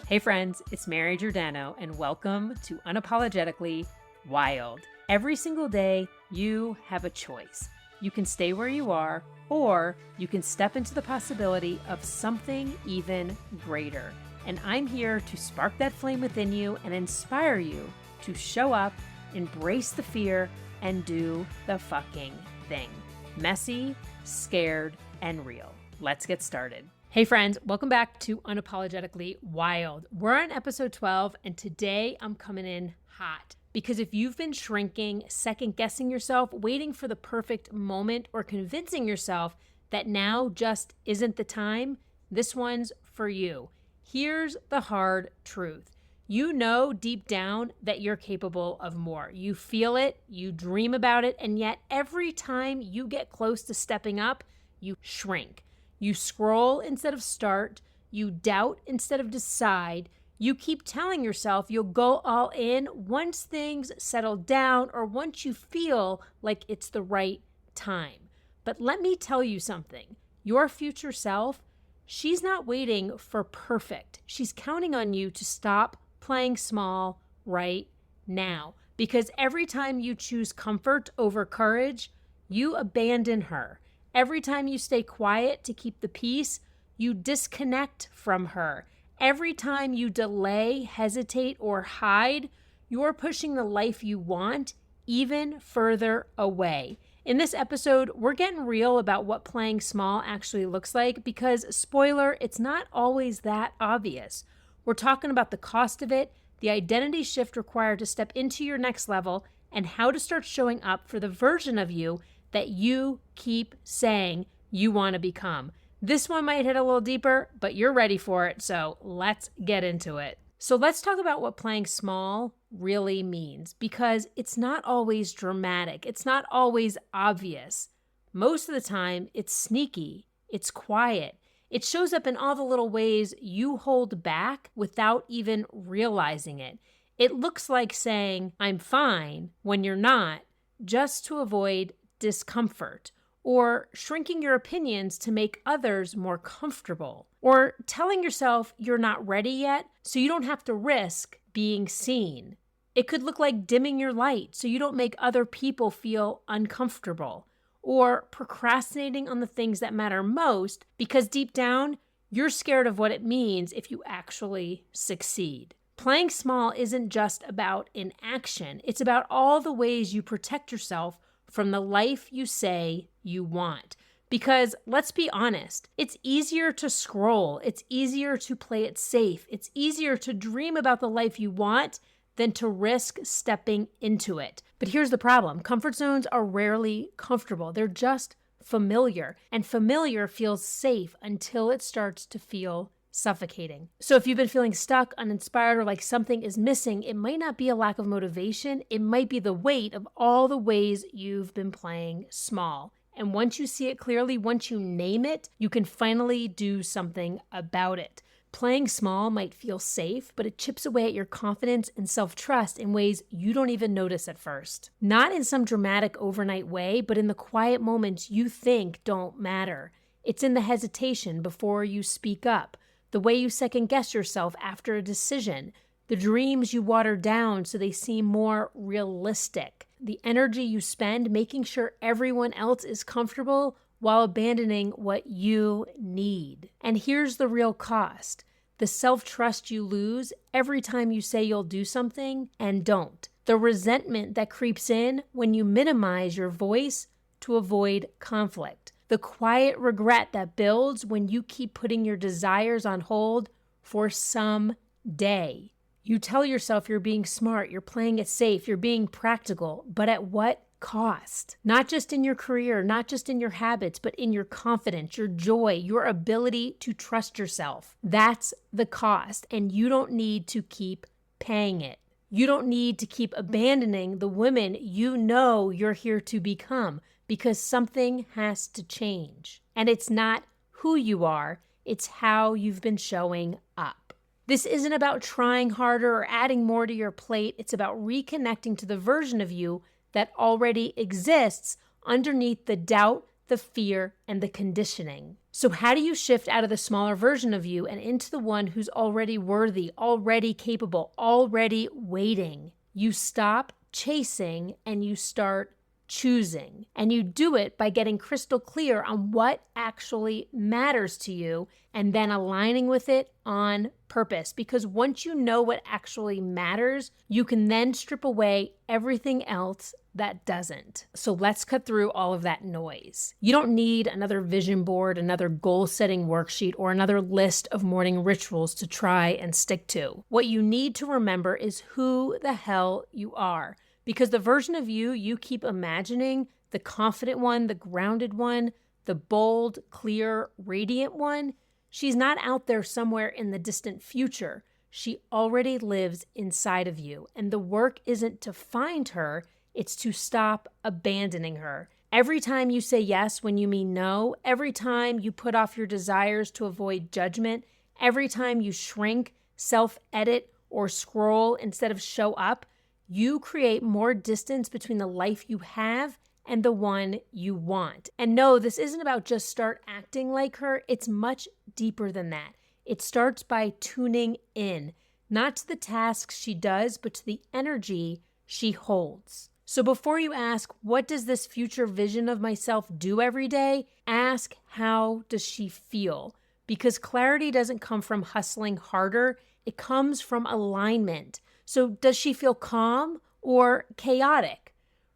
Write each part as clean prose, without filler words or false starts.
Hey friends, it's Mary Giordano and welcome to Unapologetically Wild. Every single day, you have a choice. You can stay where you are, or you can step into the possibility of something even greater. And I'm here to spark that flame within you and inspire you to show up, embrace the fear, and do the fucking thing. Messy, scared, and real. Let's get started. Hey friends, welcome back to Unapologetically Wild. We're on episode 12, and today I'm coming in hot. Because if you've been shrinking, second-guessing yourself, waiting for the perfect moment, or convincing yourself that now just isn't the time, this one's for you. Here's the hard truth. You know deep down that you're capable of more. You feel it, you dream about it, and yet every time you get close to stepping up, you shrink. You scroll instead of start. You doubt instead of decide. You keep telling yourself you'll go all in once things settle down or once you feel like it's the right time. But let me tell you something. Your future self, she's not waiting for perfect. She's counting on you to stop playing small right now. Because every time you choose comfort over courage, you abandon her. Every time you stay quiet to keep the peace, you disconnect from her. Every time you delay, hesitate, or hide, you're pushing the life you want even further away. In this episode, we're getting real about what playing small actually looks like because, spoiler, it's not always that obvious. We're talking about the cost of it, the identity shift required to step into your next level, and how to start showing up for the version of you that you keep saying you want to become. This one might hit a little deeper, but you're ready for it, so let's get into it. So let's talk about what playing small really means, because it's not always dramatic. It's not always obvious. Most of the time, it's sneaky. It's quiet. It shows up in all the little ways you hold back without even realizing it. It looks like saying, I'm fine, when you're not, just to avoid discomfort, or shrinking your opinions to make others more comfortable, or telling yourself you're not ready yet so you don't have to risk being seen. It could look like dimming your light so you don't make other people feel uncomfortable, or procrastinating on the things that matter most because deep down, you're scared of what it means if you actually succeed. Playing small isn't just about inaction. It's about all the ways you protect yourself from the life you say you want. Because let's be honest, it's easier to scroll. It's easier to play it safe. It's easier to dream about the life you want than to risk stepping into it. But here's the problem. Comfort zones are rarely comfortable. They're just familiar. And familiar feels safe until it starts to feel suffocating. So if you've been feeling stuck, uninspired, or like something is missing, it might not be a lack of motivation. It might be the weight of all the ways you've been playing small. And once you see it clearly, once you name it, you can finally do something about it. Playing small might feel safe, but it chips away at your confidence and self-trust in ways you don't even notice at first. Not in some dramatic overnight way, but in the quiet moments you think don't matter. It's in the hesitation before you speak up, the way you second-guess yourself after a decision, the dreams you water down so they seem more realistic, the energy you spend making sure everyone else is comfortable while abandoning what you need. And here's the real cost: the self-trust you lose every time you say you'll do something and don't. The resentment that creeps in when you minimize your voice to avoid conflict. The quiet regret that builds when you keep putting your desires on hold for some day. You tell yourself you're being smart, you're playing it safe, you're being practical, but at what cost? Not just in your career, not just in your habits, but in your confidence, your joy, your ability to trust yourself. That's the cost, and you don't need to keep paying it. You don't need to keep abandoning the women you know you're here to become, because something has to change. And it's not who you are, it's how you've been showing up. This isn't about trying harder or adding more to your plate. It's about reconnecting to the version of you that already exists underneath the doubt, the fear, and the conditioning. So how do you shift out of the smaller version of you and into the one who's already worthy, already capable, already waiting? You stop chasing and you start choosing. And you do it by getting crystal clear on what actually matters to you and then aligning with it on purpose. Because once you know what actually matters, you can then strip away everything else that doesn't. So let's cut through all of that noise. You don't need another vision board, another goal-setting worksheet, or another list of morning rituals to try and stick to. What you need to remember is who the hell you are. Because the version of you keep imagining, the confident one, the grounded one, the bold, clear, radiant one, she's not out there somewhere in the distant future. She already lives inside of you. And the work isn't to find her, it's to stop abandoning her. Every time you say yes when you mean no, every time you put off your desires to avoid judgment, every time you shrink, self-edit, or scroll instead of show up, you create more distance between the life you have and the one you want. And no, this isn't about just start acting like her. It's much deeper than that. It starts by tuning in, not to the tasks she does, but to the energy she holds. So before you ask, what does this future vision of myself do every day? Ask, how does she feel? Because clarity doesn't come from hustling harder. It comes from alignment. So does she feel calm or chaotic?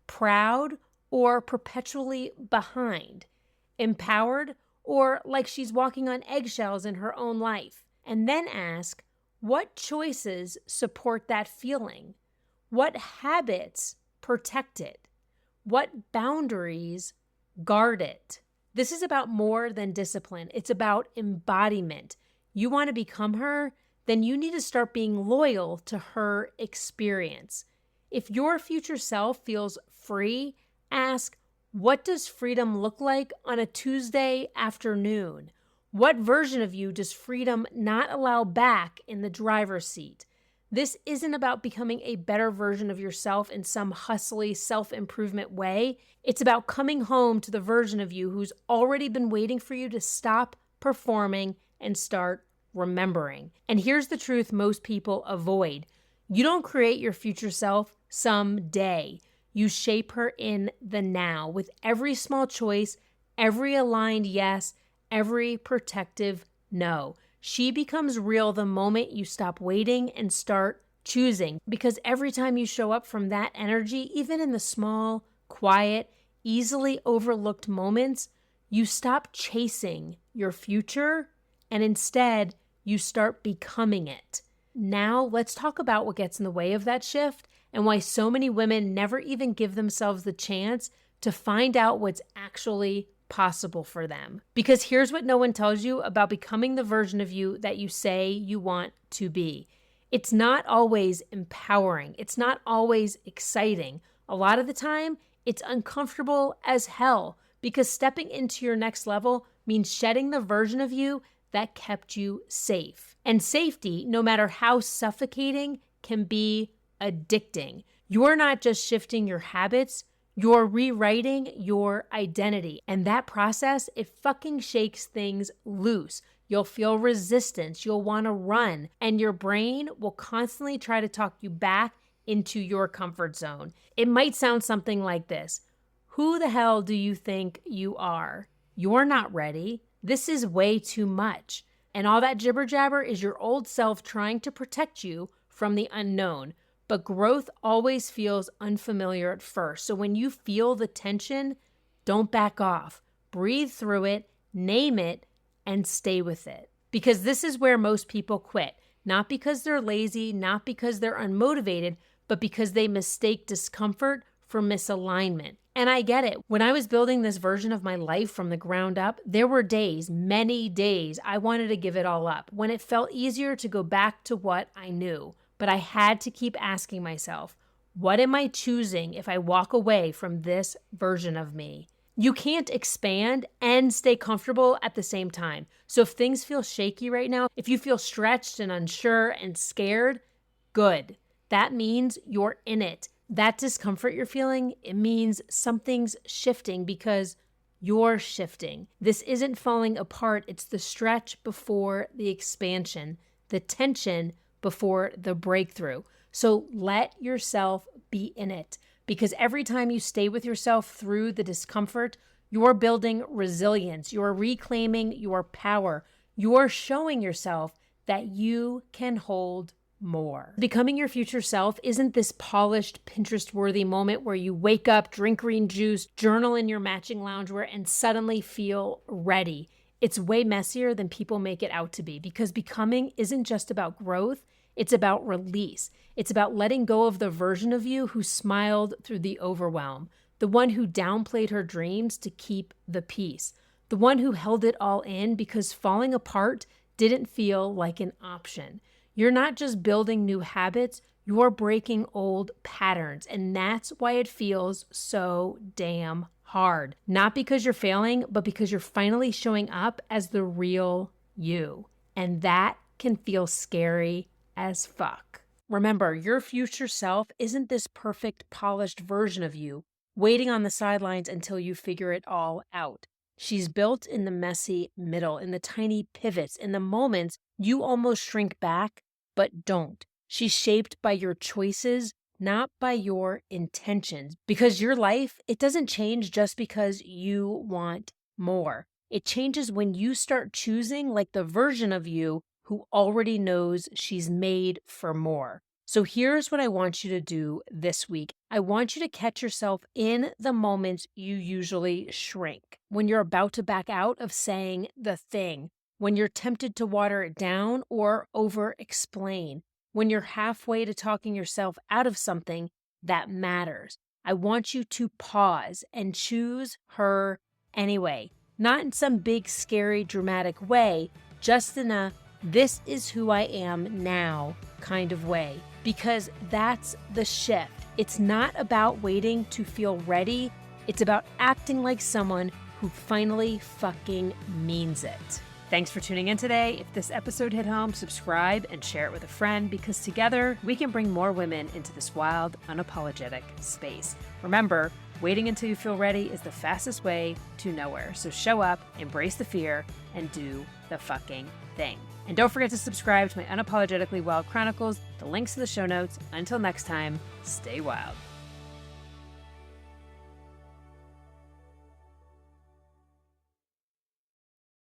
Proud or perpetually behind? Empowered or like she's walking on eggshells in her own life? And then ask, what choices support that feeling? What habits protect it? What boundaries guard it? This is about more than discipline. It's about embodiment. You want to become her? Then you need to start being loyal to her experience. If your future self feels free, ask, what does freedom look like on a Tuesday afternoon? What version of you does freedom not allow back in the driver's seat? This isn't about becoming a better version of yourself in some hustly self-improvement way. It's about coming home to the version of you who's already been waiting for you to stop performing and start remembering. And here's the truth most people avoid. You don't create your future self someday. You shape her in the now with every small choice, every aligned yes, every protective no. She becomes real the moment you stop waiting and start choosing. Because every time you show up from that energy, even in the small, quiet, easily overlooked moments, you stop chasing your future and instead you start becoming it. Now let's talk about what gets in the way of that shift and why so many women never even give themselves the chance to find out what's actually possible for them. Because here's what no one tells you about becoming the version of you that you say you want to be. It's not always empowering. It's not always exciting. A lot of the time, it's uncomfortable as hell because stepping into your next level means shedding the version of you that kept you safe. And safety, no matter how suffocating, can be addicting. You're not just shifting your habits, you're rewriting your identity. And that process, it fucking shakes things loose. You'll feel resistance, you'll want to run, and your brain will constantly try to talk you back into your comfort zone. It might sound something like this. Who the hell do you think you are? You're not ready. This is way too much. And all that jibber jabber is your old self trying to protect you from the unknown. But growth always feels unfamiliar at first. So when you feel the tension, don't back off. Breathe through it, name it, and stay with it. Because this is where most people quit. Not because they're lazy, not because they're unmotivated, but because they mistake discomfort for misalignment. And I get it. When I was building this version of my life from the ground up, there were days, many days, I wanted to give it all up, when it felt easier to go back to what I knew. But I had to keep asking myself, what am I choosing if I walk away from this version of me? You can't expand and stay comfortable at the same time. So if things feel shaky right now, if you feel stretched and unsure and scared, good. That means you're in it. That discomfort you're feeling, it means something's shifting because You're shifting. This isn't falling apart. It's the stretch before the expansion, the tension before the breakthrough. So let yourself be in it, because every time you stay with yourself through the discomfort, you're building resilience. You're reclaiming your power. You're showing yourself that you can hold more. Becoming your future self isn't this polished, Pinterest-worthy moment where you wake up, drink green juice, journal in your matching loungewear, and suddenly feel ready. It's way messier than people make it out to be, because becoming isn't just about growth, it's about release. It's about letting go of the version of you who smiled through the overwhelm, the one who downplayed her dreams to keep the peace, the one who held it all in because falling apart didn't feel like an option. You're not just building new habits, you're breaking old patterns, and that's why it feels so damn hard. Not because you're failing, but because you're finally showing up as the real you. And that can feel scary as fuck. Remember, your future self isn't this perfect, polished version of you waiting on the sidelines until you figure it all out. She's built in the messy middle, in the tiny pivots, in the moments you almost shrink back, but don't. She's shaped by your choices, not by your intentions. Because your life, it doesn't change just because you want more. It changes when you start choosing like the version of you who already knows she's made for more. So here's what I want you to do this week. I want you to catch yourself in the moments you usually shrink. When you're about to back out of saying the thing, when you're tempted to water it down or over-explain, when you're halfway to talking yourself out of something that matters. I want you to pause and choose her anyway. Not in some big, scary, dramatic way, just in a "this is who I am now" kind of way. Because that's the shift. It's not about waiting to feel ready. It's about acting like someone who finally fucking means it. Thanks for tuning in today. If this episode hit home, subscribe and share it with a friend, because together we can bring more women into this wild, unapologetic space. Remember, waiting until you feel ready is the fastest way to nowhere. So show up, embrace the fear, and do the fucking thing. And don't forget to subscribe to my Unapologetically Wild Chronicles. The links to the show notes. Until next time, stay wild.